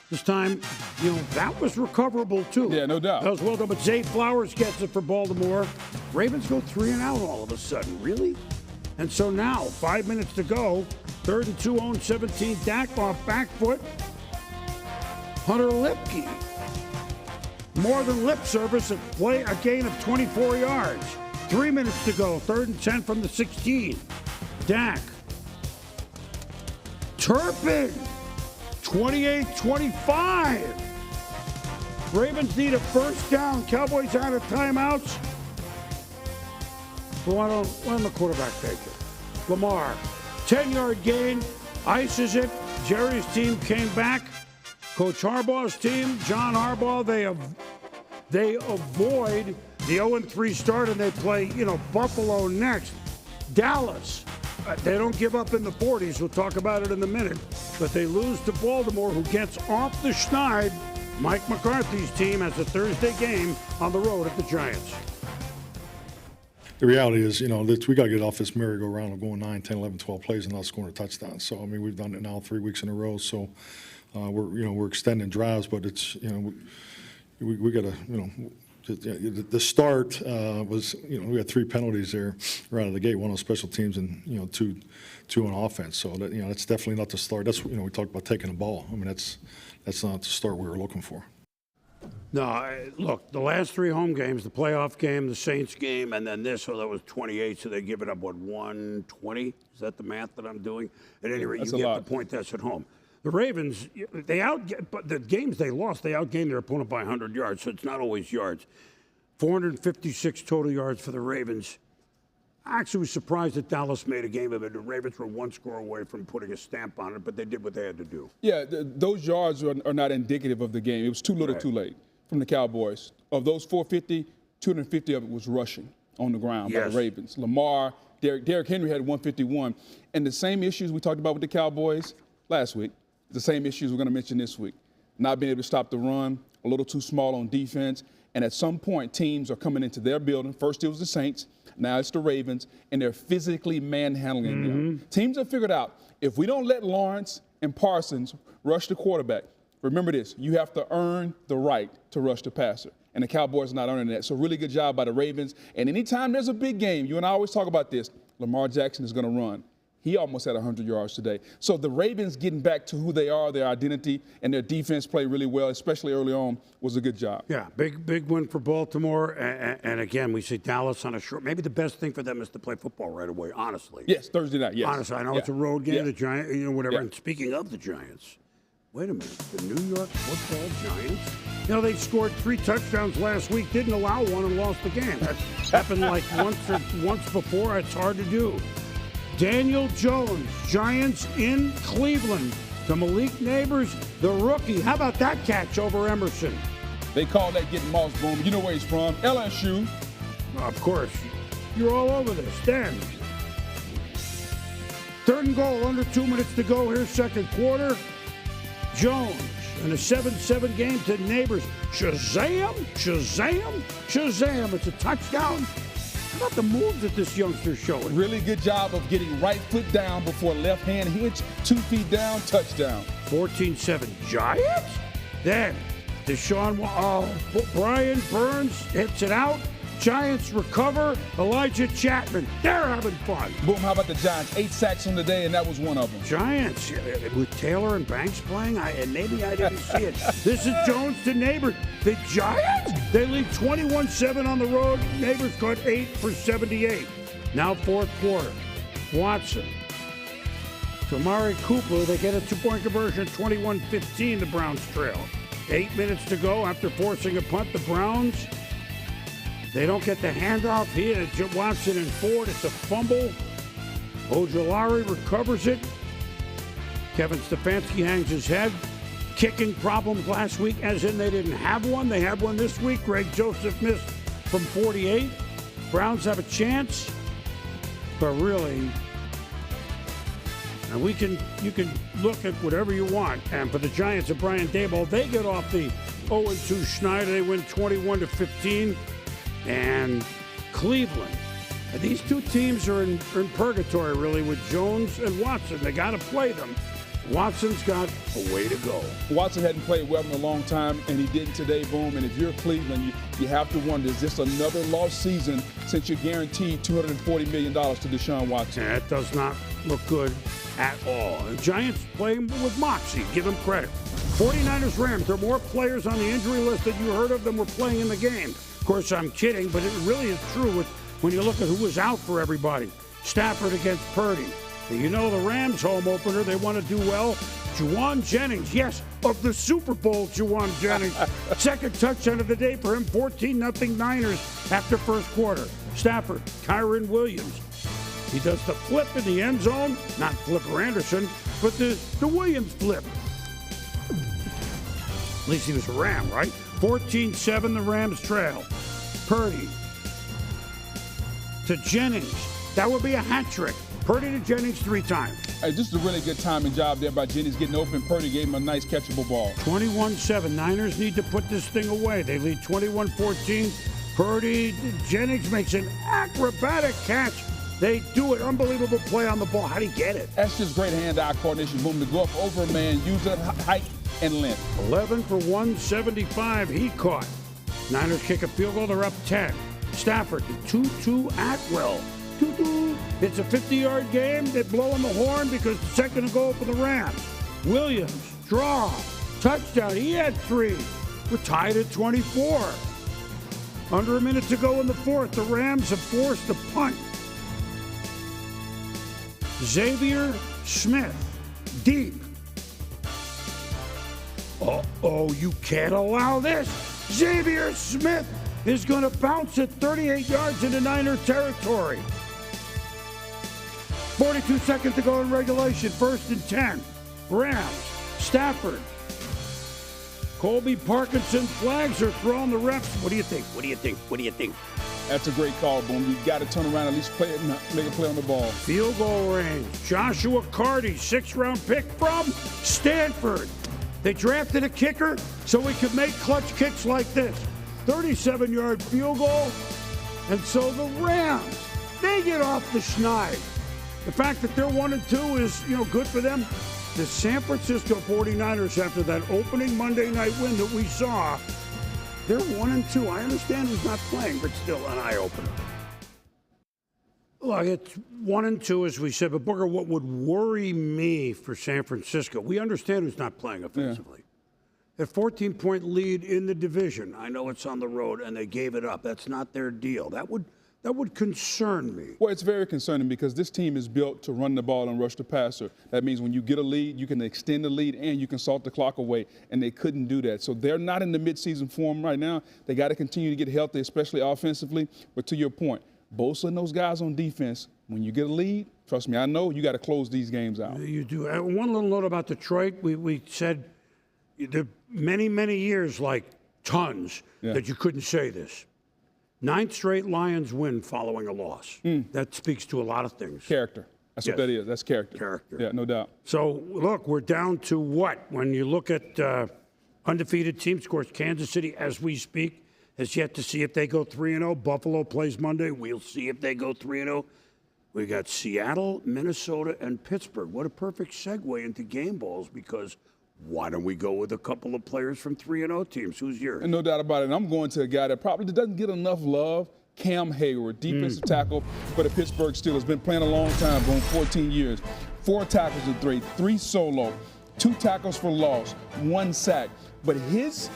This time, that was recoverable too.
Yeah, no doubt.
That was well done, but Zay Flowers gets it for Baltimore. Ravens go 3 and out all of a sudden. Really? And so now, 5 minutes to go. 3rd and 2, own 17. Dak off back foot. Hunter Lipke. More than lip service, a gain of 24 yards. 3 minutes to go. 3rd and 10 from the 16. Dak. Turpin. 28-25. Ravens need a first down. Cowboys out of timeouts. Why don't the quarterback take it? Lamar. 10-yard gain. Ices it. Jerry's team came back. Coach Harbaugh's team, John Harbaugh, they avoid the 0-3 start, and they play, Buffalo next. Dallas, they don't give up in the 40s. We'll talk about it in a minute. But they lose to Baltimore, who gets off the schneid. Mike McCarthy's team has a Thursday game on the road at the Giants.
The reality is, we got to get off this merry-go-round of going 9, 10, 11, 12 plays and not scoring a touchdown. So, we've done it now 3 weeks in a row. So, we're extending drives, but it's, we got to, the start was, we had 3 penalties there right out of the gate, 1 on special teams and, 2 on offense. So that, that's definitely not the start. That's, we talked about taking the ball. That's not the start we were looking for.
No, look, the last 3 home games, the playoff game, the Saints game, and then this, that was 28, so they give it up, 120? Is that the math that I'm doing? At any rate, you get the point, that's at home. The Ravens, but the games they lost, they outgained their opponent by 100 yards, so it's not always yards. 456 total yards for the Ravens. I actually was surprised that Dallas made a game of it. The Ravens were 1 score away from putting a stamp on it, but they did what they had to do.
Yeah, those yards are not indicative of the game. It was too little, too late from the Cowboys. Of those 450, 250 of it was rushing on the ground by the Ravens. Lamar, Derrick Henry had 151. And the same issues we talked about with the Cowboys last week, the same issues we're going to mention this week. Not being able to stop the run, a little too small on defense. And at some point, teams are coming into their building. First it was the Saints, now it's the Ravens, and they're physically manhandling them. Teams have figured out, if we don't let Lawrence and Parsons rush the quarterback, remember this, you have to earn the right to rush the passer. And the Cowboys are not earning that. So really good job by the Ravens. And anytime there's a big game, you and I always talk about this, Lamar Jackson is going to run. He almost had 100 yards today. So the Ravens getting back to who they are, their identity, and their defense played really well, especially early on, was a good job.
Yeah, big win for Baltimore. And again, we see Dallas on a short. Maybe the best thing for them is to play football right away, honestly.
Yes, Thursday night, yes.
Honestly, I know
Yeah.
it's a road game,
Yeah.
the Giants, whatever.
Yeah.
And speaking of the Giants, wait a minute, the New York Football Giants, they scored 3 touchdowns last week, didn't allow one, and lost the game. That happened like once before. It's hard to do. Daniel Jones, Giants in Cleveland. To Malik Neighbors, the rookie. How about that catch over Emerson?
They call that getting Moss Boom. You know where he's from, LSU.
Of course, you're all over this. Then, 3rd and goal, under 2 minutes to go here, second quarter. Jones in a 7-7 game to Neighbors. Shazam, Shazam, Shazam. It's a touchdown. How about the moves that this youngster's showing?
Really good job of getting right foot down before left hand hitch, 2 feet down, touchdown.
14-7 Giants. Then Brian Burns hits it out. Giants recover. Elijah Chapman. They're having fun.
Boom, how about the Giants? 8 sacks on the day, and that was one of them.
Giants with Taylor and Banks playing, and maybe I didn't see it. This is Jones to Neighbors. The Giants, they lead 21-7 on the road. Neighbors caught 8 for 78. Now 4th quarter. Watson to Amari Cooper. They get a 2-point conversion, 21-15. The Browns trail. 8 minutes to go after forcing a punt. The Browns, they don't get the handoff. He had Watson and Ford. It's a fumble. Ojolari recovers it. Kevin Stefanski hangs his head. Kicking problems last week, as in they didn't have one. They have one this week. Greg Joseph missed from 48. Browns have a chance, but really, and you can look at whatever you want. And for the Giants of Brian Daboll, they get off the 0-2 Schneider. They win 21-15. And Cleveland. And these two teams are in purgatory, really, with Jones and Watson. They got to play them. Watson's got a way to go.
Watson hadn't played well in a long time, and he didn't today, Boom. And if you're Cleveland, you have to wonder, is this another lost season since you're guaranteed $240 million to Deshaun Watson?
That does not look good at all. The Giants playing with moxie. Give them credit. 49ers Rams. There are more players on the injury list that you heard of than were playing in the game. Of course, I'm kidding, but it really is true when you look at who was out for everybody. Stafford against Purdy. The Rams home opener, they want to do well. Juwan Jennings, yes, of the Super Bowl, Juwan Jennings. Second touchdown of the day for him, 14-0 Niners after first quarter. Stafford, Kyron Williams. He does the flip in the end zone, not Flipper Anderson, but the Williams flip. At least he was a Ram, right? 14-7, the Rams trail. Purdy to Jennings. That would be a hat trick. Purdy to Jennings 3 times.
Hey, this is a really good timing job there by Jennings getting open. Purdy gave him a nice catchable ball.
21-7. Niners need to put this thing away. They lead 21-14. Purdy, Jennings makes an acrobatic catch. They do it. Unbelievable play on the ball. How do you get it?
That's just great hand-eye coordination. Boom, to go up over a man, use that height and length.
11 for 175 he caught. Niners kick a field goal. They're up 10. Stafford to 2-2 Atwell. It's a 50-yard game. They're blowing the horn because the second goal for the Rams. Williams, draw, touchdown. He had 3. We're tied at 24. Under a minute to go in the fourth. The Rams have forced a punt. Xavier Smith, deep. Uh-oh, you can't allow this. Xavier Smith is going to bounce it 38 yards into Niner territory. 42 seconds to go in regulation. 1st and 10. Rams. Stafford. Colby Parkinson flags are thrown. The refs. What do you think? What do you think? What do you think?
That's a great call, Boom. You've got to turn around, at least play it, make a play on the ball.
Field goal range. Joshua Carty, 6th-round pick from Stanford. They drafted a kicker so we could make clutch kicks like this. 37-yard field goal. And so the Rams, they get off the schneid. The fact that they're 1-2 is, good for them. The San Francisco 49ers, after that opening Monday night win that we saw, they're 1-2. I understand he's not playing, but still an eye-opener. Look, it's 1-2, as we said. But, Booker, what would worry me for San Francisco, we understand who's not playing offensively. A 14-point lead in the division. I know it's on the road, and they gave it up. That's not their deal. That would concern me.
Well, it's very concerning because this team is built to run the ball and rush the passer. That means when you get a lead, you can extend the lead and you can salt the clock away, and they couldn't do that. So they're not in the midseason form right now. They got to continue to get healthy, especially offensively. But to your point, Bosa and those guys on defense, when you get a lead, trust me, I know you got to close these games out.
You do. One little note about Detroit. We said there many, many years, like tons, that you couldn't say this. 9th straight Lions win following a loss. That speaks to a lot of things.
Character. That's what that is. That's character.
Character.
Yeah, no doubt.
So, look, we're down to what? When you look at undefeated teams, of course, Kansas City, as we speak, has yet to see if they go 3-0. Buffalo plays Monday. We'll see if they go 3-0. We got Seattle, Minnesota, and Pittsburgh. What a perfect segue into game balls, because why don't we go with a couple of players from 3-0 teams? Who's yours?
And no doubt about it. And I'm going to a guy that probably doesn't get enough love, Cam Hayward, defensive tackle for the Pittsburgh Steelers. Been playing a long time, going 14 years. 4 tackles in 3 solo, 2 tackles for loss, 1 sack. But his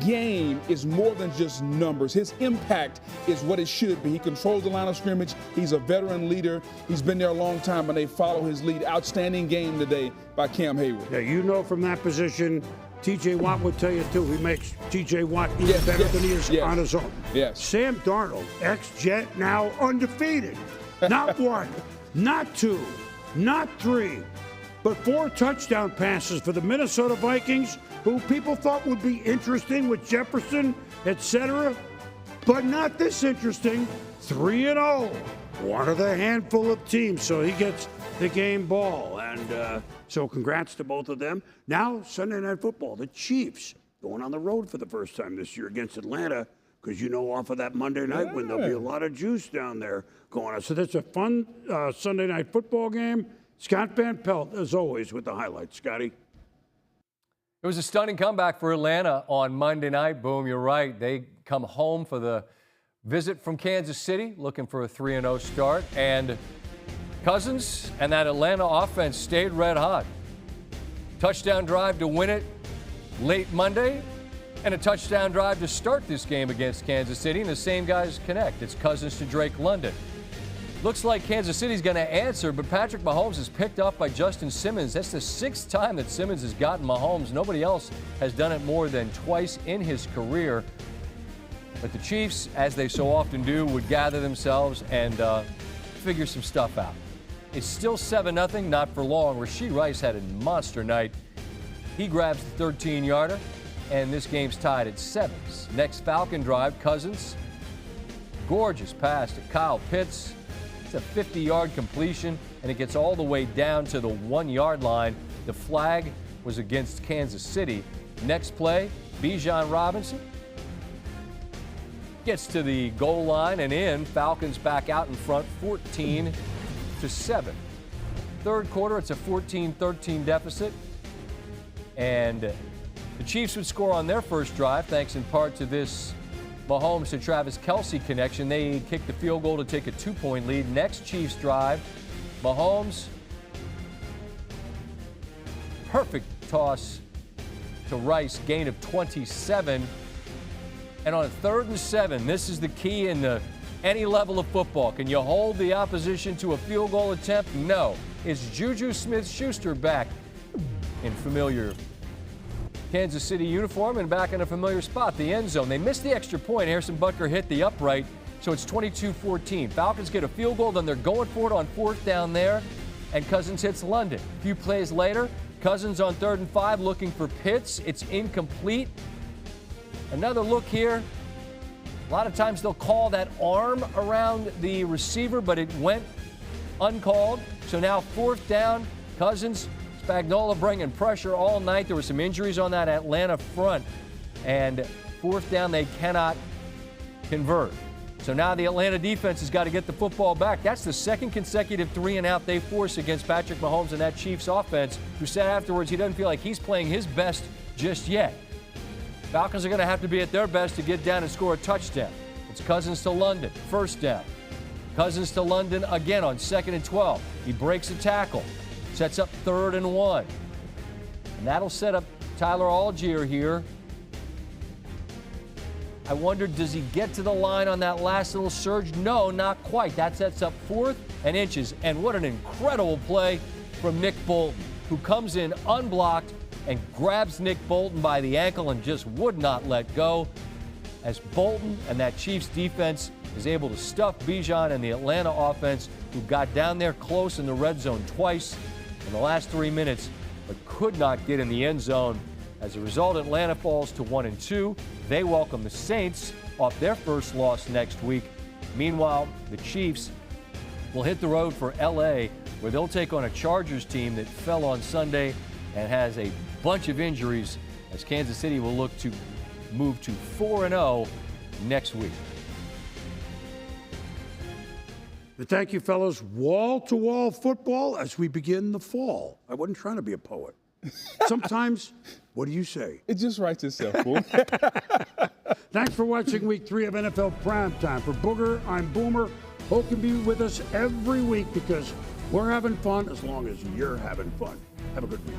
game is more than just numbers. His impact is what it should be. He controls the line of scrimmage. He's a veteran leader. He's been there a long time, and they follow his lead. Outstanding game today by Cam Hayward.
Yeah, you know from that position, T.J. Watt would tell you, too. He makes T.J. Watt even better than he is on his own.
Yes.
Sam Darnold, ex-Jet, now undefeated. Not 1, not 2, not 3, but 4 touchdown passes for the Minnesota Vikings, who people thought would be interesting with Jefferson, etc., but not this interesting. 3-0, one of the handful of teams, so he gets the game ball. And so congrats to both of them. Now, Sunday Night Football, the Chiefs going on the road for the first time this year against Atlanta, because you know off of that Monday night when there'll be a lot of juice down there going on. So that's a fun Sunday Night Football game. Scott Van Pelt, as always, with the highlights. Scotty?
It was a stunning comeback for Atlanta on Monday night. Boom, you're right. They come home for the visit from Kansas City, looking for a 3-0 start. And Cousins and that Atlanta offense stayed red hot. Touchdown drive to win it late Monday, and a touchdown drive to start this game against Kansas City. And the same guys connect. It's Cousins to Drake London. Looks like Kansas City's going to answer, but Patrick Mahomes is picked up by Justin Simmons. That's the 6th time that Simmons has gotten Mahomes. Nobody else has done it more than twice in his career. But the Chiefs, as they so often do, would gather themselves and figure some stuff out. It's still 7-0, not for long. Rashee Rice had a monster night. He grabs the 13-yarder, and this game's tied at 7. Next Falcon drive, Cousins. Gorgeous pass to Kyle Pitts. It's a 50-yard completion, and it gets all the way down to the 1-yard line. The flag was against Kansas City. Next play, Bijan Robinson gets to the goal line and in. Falcons back out in front, 14-7. Third quarter, it's a 14-13 deficit. And the Chiefs would score on their first drive, thanks in part to this Mahomes to Travis Kelce connection. They kicked the field goal to take a 2-point lead. Next Chiefs drive, Mahomes, perfect toss to Rice, gain of 27. And on a 3rd and 7, this is the key in any level of football. Can you hold the opposition to a field goal attempt? No. It's Juju Smith-Schuster back in familiar Kansas City uniform and back in a familiar spot, the end zone. They missed the extra point. Harrison Butker hit the upright, so it's 22-14. Falcons get a field goal, then they're going for it on 4th down there, and Cousins hits London. A few plays later, Cousins on 3rd and 5 looking for Pitts. It's incomplete. Another look here. A lot of times they'll call that arm around the receiver, but it went uncalled. So now 4th down, Cousins, Spagnuolo bringing pressure all night. There were some injuries on that Atlanta front. And 4th down, they cannot convert. So now the Atlanta defense has got to get the football back. That's the 2nd consecutive 3-and-out they force against Patrick Mahomes and that Chiefs offense, who said afterwards he doesn't feel like he's playing his best just yet. Falcons are going to have to be at their best to get down and score a touchdown. It's Cousins to London, 1st down. Cousins to London again on 2nd and 12. He breaks a tackle, sets up 3rd and 1. And that'll set up Tyler Algier here. I wonder, does he get to the line on that last little surge? No, not quite. That sets up 4th and inches. And what an incredible play from Nick Bolton, who comes in unblocked and grabs Nick Bolton by the ankle and just would not let go. As Bolton and that Chiefs defense is able to stuff Bijan and the Atlanta offense, who got down there close in the red zone twice in the last 3 minutes, but could not get in the end zone. As a result, Atlanta falls to 1-2. They welcome the Saints off their first loss next week. Meanwhile, the Chiefs will hit the road for LA, where they'll take on a Chargers team that fell on Sunday and has a bunch of injuries, as Kansas City will look to move to 4-0 next week.
Thank you, fellas. Wall-to-wall football as we begin the fall. I wasn't trying to be a poet. Sometimes, what do you say?
It just writes itself, Boom.
Thanks for watching Week 3 of NFL Primetime. For Booger, I'm Boomer. Hope can be with us every week because we're having fun as long as you're having fun. Have a good week.